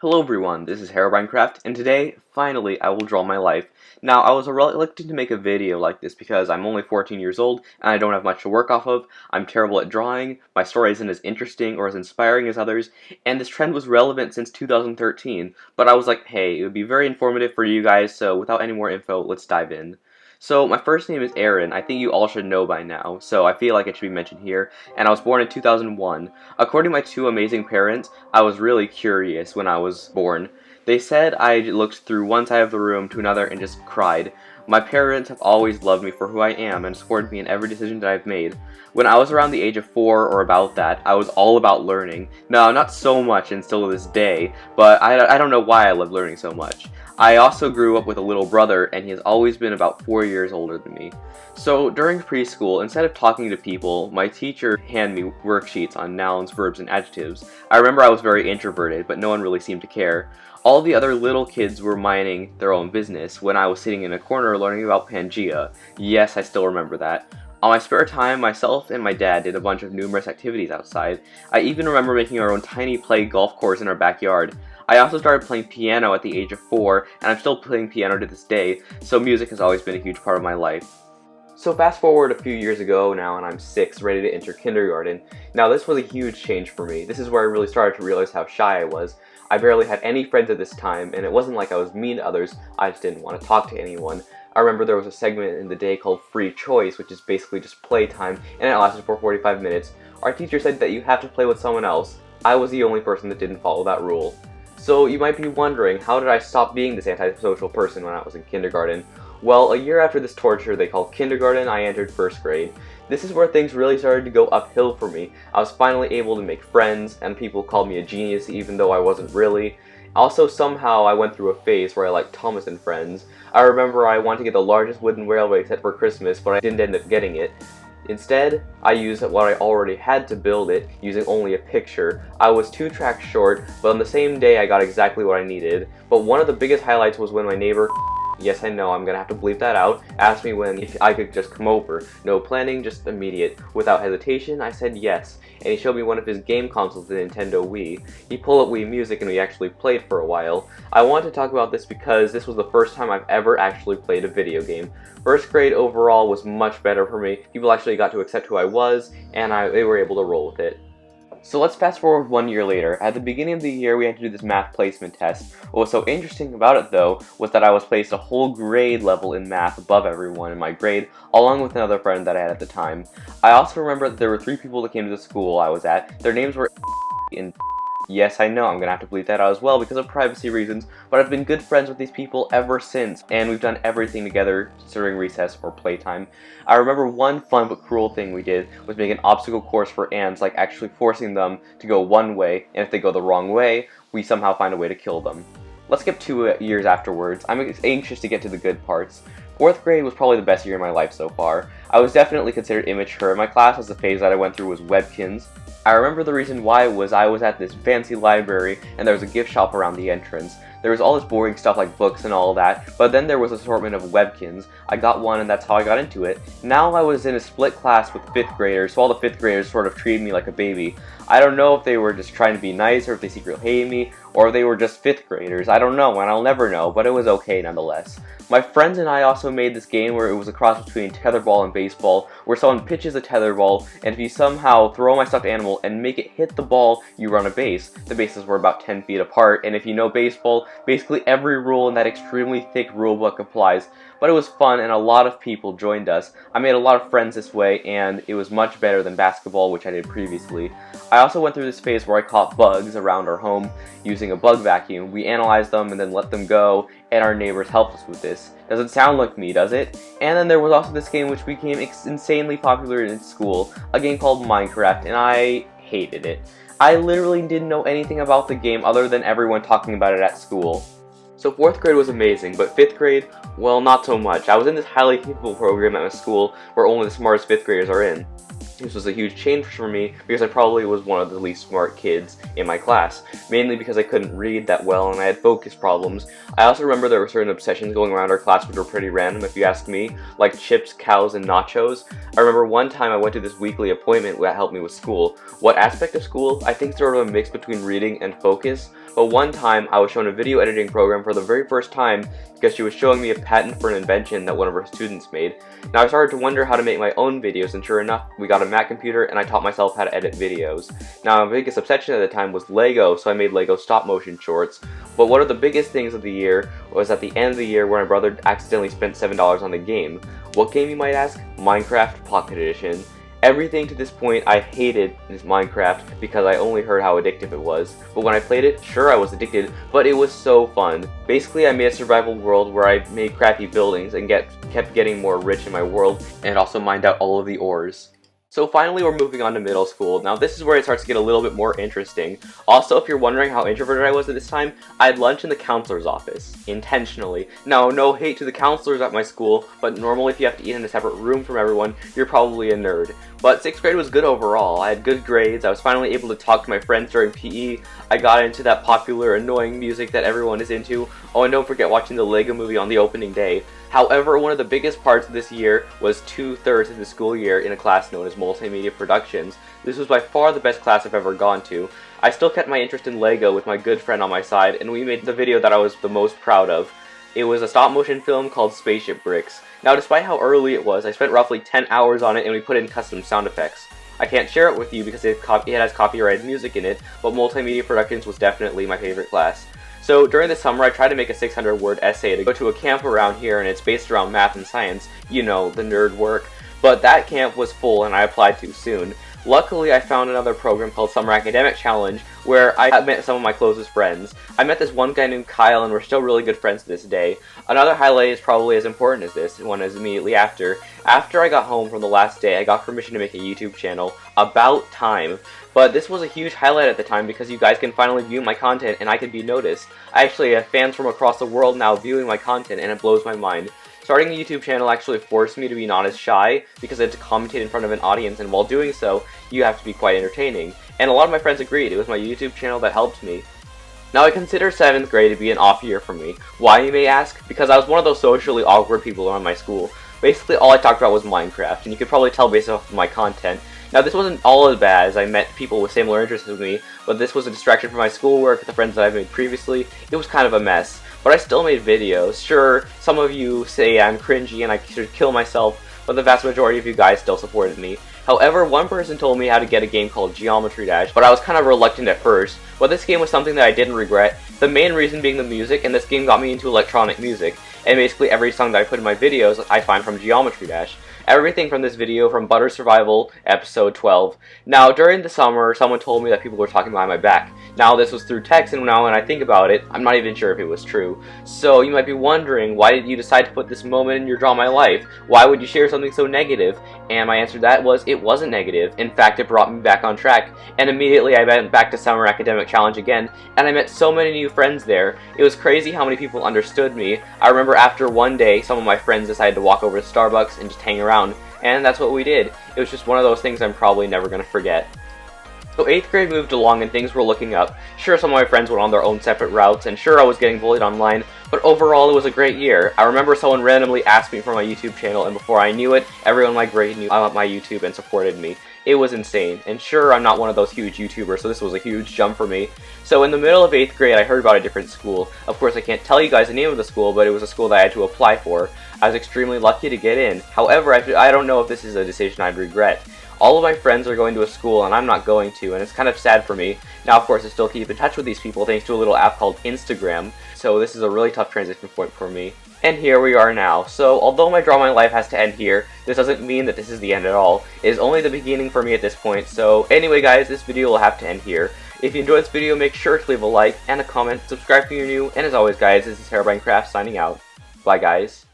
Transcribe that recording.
Hello everyone, this is HerobrineCraft, and today, finally, I will draw my life. Now, I was reluctant to make a video like this because I'm only 14 years old, and I don't have much to work off of. I'm terrible at drawing, my story isn't as interesting or as inspiring as others, and this trend was relevant since 2013, but I was like, hey, it would be very informative for you guys, so without any more info, let's dive in. So, my first name is Aaron. I think you all should know by now, so I feel like it should be mentioned here, and I was born in 2001. According to my two amazing parents, I was really curious when I was born. They said I looked through one side of the room to another and just cried. My parents have always loved me for who I am and supported me in every decision that I've made. When I was around the age of 4 or about that, I was all about learning. No, not so much and still to this day, but I don't know why I love learning so much. I also grew up with a little brother, and he has always been about 4 years older than me. So during preschool, instead of talking to people, my teacher handed me worksheets on nouns, verbs, and adjectives. I remember I was very introverted, but no one really seemed to care. All the other little kids were minding their own business when I was sitting in a corner learning about Pangea. Yes, I still remember that. On my spare time, myself and my dad did a bunch of numerous activities outside. I even remember making our own tiny play golf course in our backyard. I also started playing piano at the age of 4, and I'm still playing piano to this day, so music has always been a huge part of my life. So fast forward a few years ago now, and I'm 6, ready to enter kindergarten. Now this was a huge change for me. This is where I really started to realize how shy I was. I barely had any friends at this time, and it wasn't like I was mean to others, I just didn't want to talk to anyone. I remember there was a segment in the day called Free Choice, which is basically just playtime, and it lasted for 45 minutes. Our teacher said that you have to play with someone else. I was the only person that didn't follow that rule. So you might be wondering, how did I stop being this antisocial person when I was in kindergarten? Well, a year after this torture they call kindergarten, I entered 1st grade. This is where things really started to go uphill for me. I was finally able to make friends, and people called me a genius even though I wasn't really. Also, somehow I went through a phase where I liked Thomas and Friends. I remember I wanted to get the largest wooden railway set for Christmas, but I didn't end up getting it. Instead, I used what I already had to build it, using only a picture. I was 2 tracks short, but on the same day I got exactly what I needed. But one of the biggest highlights was when my neighbor, yes I know, I'm gonna have to bleep that out, asked me if I could just come over. No planning, just immediate. Without hesitation, I said yes, and he showed me one of his game consoles, the Nintendo Wii. He pulled up Wii Music and we actually played for a while. I wanted to talk about this because this was the first time I've ever actually played a video game. 1st grade overall was much better for me. People actually got to accept who I was, and they were able to roll with it. So let's fast forward 1 year later. At the beginning of the year, we had to do this math placement test. What was so interesting about it, though, was that I was placed a whole grade level in math above everyone in my grade, along with another friend that I had at the time. I also remember that there were 3 people that came to the school I was at. Their names were and yes, I know, I'm gonna have to bleep that out as well because of privacy reasons, but I've been good friends with these people ever since, and we've done everything together during recess or playtime. I remember one fun but cruel thing we did was make an obstacle course for ants, like actually forcing them to go one way, and if they go the wrong way, we somehow find a way to kill them. Let's skip 2 years afterwards. I'm anxious to get to the good parts. 4th grade was probably the best year of my life so far. I was definitely considered immature. My class as the phase that I went through was Webkins. I remember the reason why was I was at this fancy library and there was a gift shop around the entrance. There was all this boring stuff like books and all that, but then there was an assortment of Webkins. I got one and that's how I got into it. Now I was in a split class with 5th graders, so all the 5th graders sort of treated me like a baby. I don't know if they were just trying to be nice or if they secretly hated me, or if they were just 5th graders. I don't know, and I'll never know, but it was okay nonetheless. My friends and I also made this game where it was a cross between tetherball and baseball, where someone pitches a tetherball, and if you somehow throw my stuffed animal and make it hit the ball, you run a base. The bases were about 10 feet apart, and if you know baseball, basically every rule in that extremely thick rulebook applies. But it was fun, and a lot of people joined us. I made a lot of friends this way, and it was much better than basketball, which I did previously. I also went through this phase where I caught bugs around our home using a bug vacuum. We analyzed them and then let them go, and our neighbors helped us with this. Doesn't sound like me, does it? And then there was also this game which became insanely popular in school, a game called Minecraft, and I hated it. I literally didn't know anything about the game other than everyone talking about it at school. So 4th grade was amazing, but 5th grade, well, not so much. I was in this highly capable program at my school where only the smartest 5th graders are in. This was a huge change for me because I probably was one of the least smart kids in my class, mainly because I couldn't read that well and I had focus problems. I also remember there were certain obsessions going around our class which were pretty random if you ask me, like chips, cows, and nachos. I remember one time I went to this weekly appointment that helped me with school. What aspect of school? I think sort of a mix between reading and focus. But one time I was shown a video editing program for the very first time because she was showing me a patent for an invention that one of her students made. Now I started to wonder how to make my own videos, and sure enough, we got a Mac computer and I taught myself how to edit videos. Now my biggest obsession at the time was Lego, so I made Lego stop motion shorts. But one of the biggest things of the year was at the end of the year where my brother accidentally spent $7 on the game. What game, you might ask? Minecraft Pocket Edition. Everything to this point I hated is Minecraft because I only heard how addictive it was. But when I played it, sure I was addicted, but it was so fun. Basically I made a survival world where I made crappy buildings and kept getting more rich in my world, and also mined out all of the ores. So finally we're moving on to middle school. Now this is where it starts to get a little bit more interesting. Also, if you're wondering how introverted I was at this time, I had lunch in the counselor's office. Intentionally. Now, no hate to the counselors at my school, but normally if you have to eat in a separate room from everyone, you're probably a nerd. But 6th grade was good overall. I had good grades, I was finally able to talk to my friends during PE, I got into that popular annoying music that everyone is into. Oh, and don't forget watching the Lego movie on the opening day. However, one of the biggest parts of this year was 2/3 of the school year in a class known as Multimedia Productions. This was by far the best class I've ever gone to. I still kept my interest in Lego with my good friend on my side, and we made the video that I was the most proud of. It was a stop-motion film called Spaceship Bricks. Now, despite how early it was, I spent roughly 10 hours on it and we put in custom sound effects. I can't share it with you because it has copyrighted music in it, but Multimedia Productions was definitely my favorite class. So during the summer I tried to make a 600-word essay to go to a camp around here, and it's based around math and science, you know, the nerd work. But that camp was full and I applied too soon. Luckily, I found another program called Summer Academic Challenge where I met some of my closest friends. I met this one guy named Kyle and we're still really good friends to this day. Another highlight is probably as important as this one is immediately after. After I got home from the last day, I got permission to make a YouTube channel. About time. But this was a huge highlight at the time because you guys can finally view my content and I can be noticed. I actually have fans from across the world now viewing my content and it blows my mind. Starting a YouTube channel actually forced me to be not as shy because I had to commentate in front of an audience, and while doing so, you have to be quite entertaining. And a lot of my friends agreed. It was my YouTube channel that helped me. Now I consider 7th grade to be an off year for me. Why, you may ask? Because I was one of those socially awkward people around my school. Basically all I talked about was Minecraft, and you could probably tell based off of my content. Now this wasn't all as bad as I met people with similar interests with me, but this was a distraction from my schoolwork, the friends that I've made previously. It was kind of a mess. But I still made videos. Sure, some of you say I'm cringy and I should kill myself, but the vast majority of you guys still supported me. However, one person told me how to get a game called Geometry Dash, but I was kind of reluctant at first. But this game was something that I didn't regret, the main reason being the music, and this game got me into electronic music. And basically every song that I put in my videos, I find from Geometry Dash. Everything from this video from Butter Survival, episode 12. Now, during the summer, someone told me that people were talking behind my back. Now, this was through text, and now when I think about it, I'm not even sure if it was true. So, you might be wondering, why did you decide to put this moment in your Draw My Life? Why would you share something so negative? And my answer to that was, it wasn't negative. In fact, it brought me back on track. And immediately I went back to Summer Academic Challenge again, and I met so many new friends there. It was crazy how many people understood me. I remember after one day, some of my friends decided to walk over to Starbucks and just hang around. And that's what we did. It was just one of those things I'm probably never going to forget. So 8th grade moved along and things were looking up. Sure, some of my friends went on their own separate routes, and sure, I was getting bullied online, but overall it was a great year. I remember someone randomly asked me for my YouTube channel, and before I knew it, everyone in my grade knew about my YouTube and supported me. It was insane, and sure, I'm not one of those huge YouTubers, so this was a huge jump for me. So in the middle of 8th grade, I heard about a different school. Of course, I can't tell you guys the name of the school, but it was a school that I had to apply for. I was extremely lucky to get in. However, I don't know if this is a decision I'd regret. All of my friends are going to a school, and I'm not going to, and it's kind of sad for me. Now, of course, I still keep in touch with these people thanks to a little app called Instagram, so this is a really tough transition point for me. And here we are now. So, although my Draw My Life has to end here, this doesn't mean that this is the end at all. It is only the beginning for me at this point, so anyway guys, this video will have to end here. If you enjoyed this video, make sure to leave a like and a comment, subscribe if you're new, and as always guys, this is HerobrineCraft signing out. Bye guys.